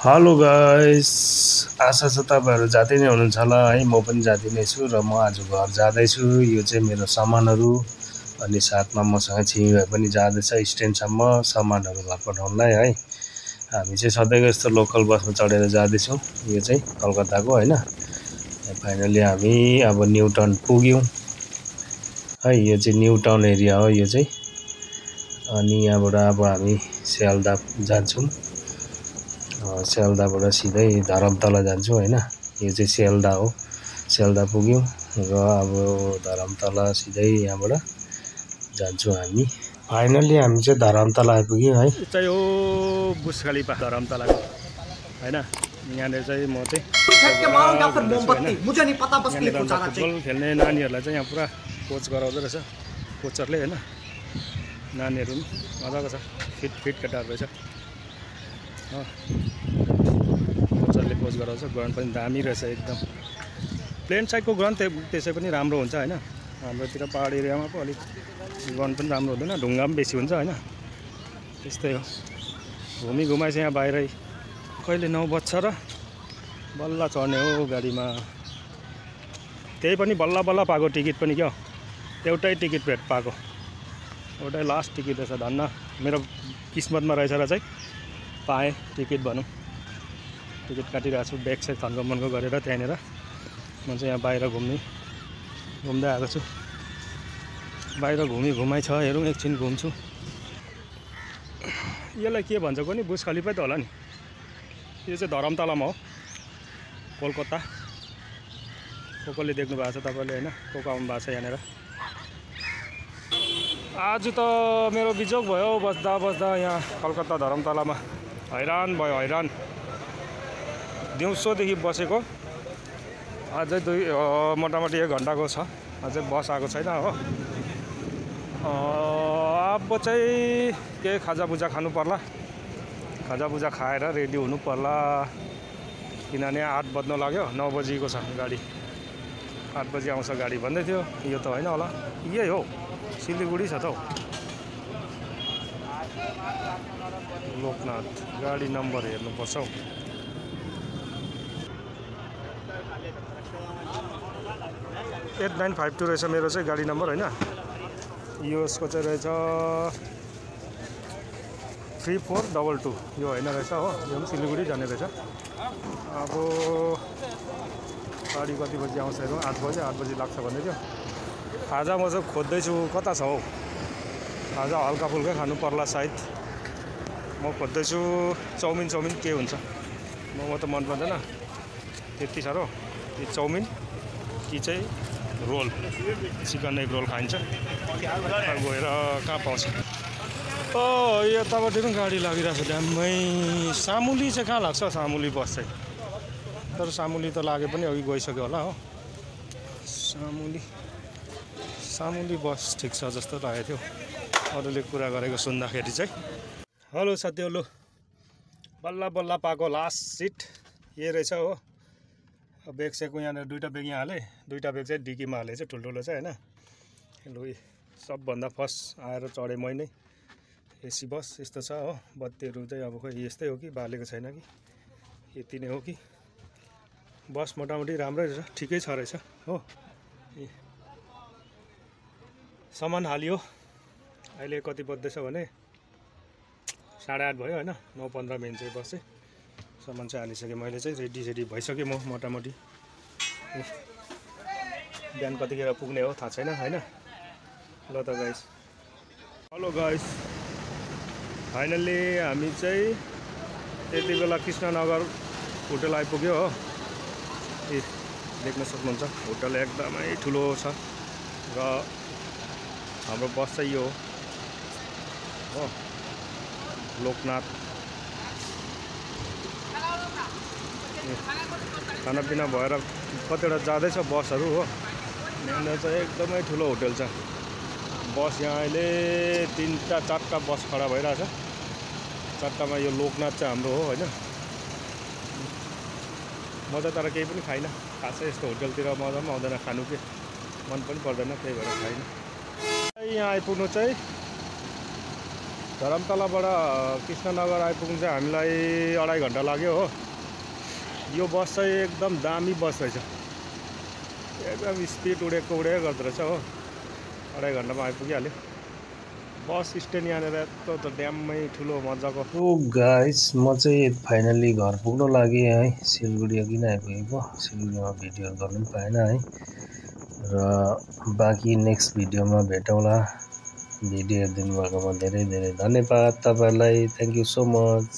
Hello guys, आशा छ तपाईँहरू जाति नै हुनुहुन्छ होला है। म पनि जाति नै छु र म आज घर जाँदैछु। यो चाहिँ मेरो सामानहरू अनि साथमा मसँग छिमी भाइ पनि जाँदैछ स्ट्यान्डसम्म सामानहरू घर पठाउनलाई है। हामी चाहिँ सधैँको जस्तो लोकल बसमा चढेर जाँदैछौँ। यो चाहिँ कलकत्ताको होइन। फाइनली हामी अब न्यू टाउन पुग्यौँ है। यो चाहिँ न्यू टाउन एरिया हो यो चाहिँ। अनि यहाँबाट अब हामी स्यालदा जान्छौँ। स्यालदाबाट सिधै धरमतला जान्छौँ होइन। यो चाहिँ स्यालदा हो। स्यालदा पुग्यौँ र अब धरमतला सिधै यहाँबाट जान्छौँ हामी। फाइनली हामी चाहिँ धरमतला आइपुग्यौँ है। यो चाहिँ हो बुर्ज खलिफा धरमतलाको होइन। यहाँनिर चाहिँ म चाहिँ फुटबल खेल्ने नानीहरूलाई चाहिँ यहाँ पुरा कोच गराउँदो रहेछ कोचरले होइन। नानीहरू पनि मजाको छ, फिट केटाहरू रहेछ हो। कोचरले कोच गराउँछ। ग्राउन्ड पनि दामी रहेछ एकदम। प्लेन साइडको ग्राउन्ड त्यसै पनि राम्रो हुन्छ होइन। हाम्रोतिर पहाड एरियामा पो अलिक ग्राउन्ड पनि राम्रो हुँदैन, ढुङ्गा पनि बेसी हुन्छ होइन। त्यस्तै हो। घुमाइ चाहिँ यहाँ बाहिरै कहिले 9 बज्छ र बल्ल चढ्ने हो गाडीमा। त्यही पनि बल्ल पाएको टिकट पनि क्या, एउटै टिकट पाएको, एउटै लास्ट टिकट रहेछ। धन्न मेरो किस्मतमा रहेछ र चाहिँ पाएँ टिकट भनौँ। टिकट काटिरहेको छु, ब्याग चाहिँ थन्को गरेर त्यहाँनिर। म चाहिँ यहाँ बाहिर घुम्दै आएको छु। बाहिर घुमाइ छ, हेरौँ एकछिन घुम्छु। यसलाई के भन्छ कोनि, बुर्ज खलिफा त होला नि। यो चाहिँ धरमतलामा हो, कोलकाता। कोले देख्नु भएको छ तपाईँले होइन, को आउनु भएको छ यहाँनिर। आज त मेरो बिजोग भयो बस्दा यहाँ कलकत्ता धरमतलामा। हैरान भयो, हैरान। दिउँसोदेखि बसेको, अझै मोटामोटी 1 घन्टाको छ, अझै बस आएको छैन हो। अब चाहिँ केही खाजाभुजा खानु पर्ला। खाजाभुजा खाएर रेडी हुनु पर्ला, किनभने 8 बज्न लाग्यो। 9 बजीको छ गाडी, 8 बजी आउँछ गाडी भन्दै थियो। यो त होइन होला, यही हो, सिलगढी छ त हौ। लोकनाथ गाडी नम्बर हेर्नुपर्छ हौ। एट 952 रहेछ मेरो चाहिँ गाडी नम्बर होइन। यसको चाहिँ रहेछ 3422। यो होइन रहेछ हो, यो पनि सिलगढी जाने रहेछ। अब गाडी कति बजी आउँछ हेरौँ। 8 बजी लाग्छ भन्दै थियो। खाजा म चाहिँ खोज्दैछु, कता छ हौ खाजा। हल्का फुल्कै खानु पर्ला सायद। म खोज्दैछु चाउमिन के हुन्छ। मोमो त मन पर्दैन त्यति साह्रो। यो चाउमिन कि चाहिँ रोल, चिकन एग रोल खाइन्छ। गएर कहाँ पाउँछ। यतापट्टि पनि गाडी लागिरहेको छ ड्याममै। सामुली चाहिँ कहाँ लाग्छ, सामुली बस चाहिँ। तर सामुली त लागे पनि अघि गइसक्यो होला हो। सामुली बस ठिक छ जस्तो लागेको थियो अरूले कुरा गरेको सुन्दाखेरि चाहिँ। हेलो साथीहरू, बल्ल पाएको लास्ट सिट यही रहेछ हो। ब्याग सेगको यहाँनिर 2टा ब्याग यहाँ हालेँ, 2टा ब्याग चाहिँ डिकीमा हालेँ चाहिँ ठुल्ठुलो चाहिँ होइन। लु सबभन्दा फर्स्ट आएर चढेँ मै नै। एसी बस यस्तो छ हो। बत्तीहरू चाहिँ अब खोइ यस्तै हो कि बालेको छैन कि यति नै हो कि। बस मोटामोटी राम्रै रहेछ, ठिकै छ रहेछ हो। सामान हालियो। अहिले कति बज्दैछ भने 8:30 भयो होइन। 9:15 मिनट चाहिँ बस चाहिँ सामान चाहिँ हालिसकेँ मैले चाहिँ। रेडी भइसकेँ म मोटामोटी। बिहान कतिखेर पुग्ने हो थाहा छैन होइन। ल त गाइस, हेलो गाइस, फाइनल्ली हामी चाहिँ त्यति बेला कृष्णनगर होटल आइपुग्यो हो। देख्न सक्नुहुन्छ होटल एकदमै ठुलो छ र हाम्रो बस चाहिँ यो हो लोकनाथ। खानापिना भएर कतिवटा जाँदैछ बसहरू हो। यहाँनिर चाहिँ एकदमै ठुलो होटल छ। बस यहाँ अहिले 3-4टा बस खडा भइरहेछ। 4टामा यो लोकनाथ चाहिँ हाम्रो हो होइन। मजा तर केही पनि खाइनँ खासै। यस्तो होटलतिर मजा पनि आउँदैन, खानु के मन पनि पर्दैन, त्यही भएर खाइनँ। यहाँ आइपुग्नु चाहिँ धरमतलाबाट कृष्णनगर आइपुग्नु चाहिँ हामीलाई 2.5 घन्टा लाग्यो हो। यो बस चाहिँ एकदम दामी बस रहेछ, एकदम स्पिड उडेको गर्दो रहेछ हो। 2.5 घन्टामा आइपुगिहाल्यो। बस स्ट्यान्ड यहाँनिर यत्रो त ड्याममै ठुलो मजाको। ओ गाइस, म चाहिँ फाइनल्ली घर पुग्न लागेँ है। सिलगढी अघि नै आइपुगेको, सिलगढीमा भिडियोहरू गर्नु पनि पाएन है। र बाँकी नेक्स्ट भिडियोमा भेटौँला। भिडियो हेरिदिनु भएकोमा धेरै धेरै धन्यवाद तपाईँहरूलाई। Thank you so much.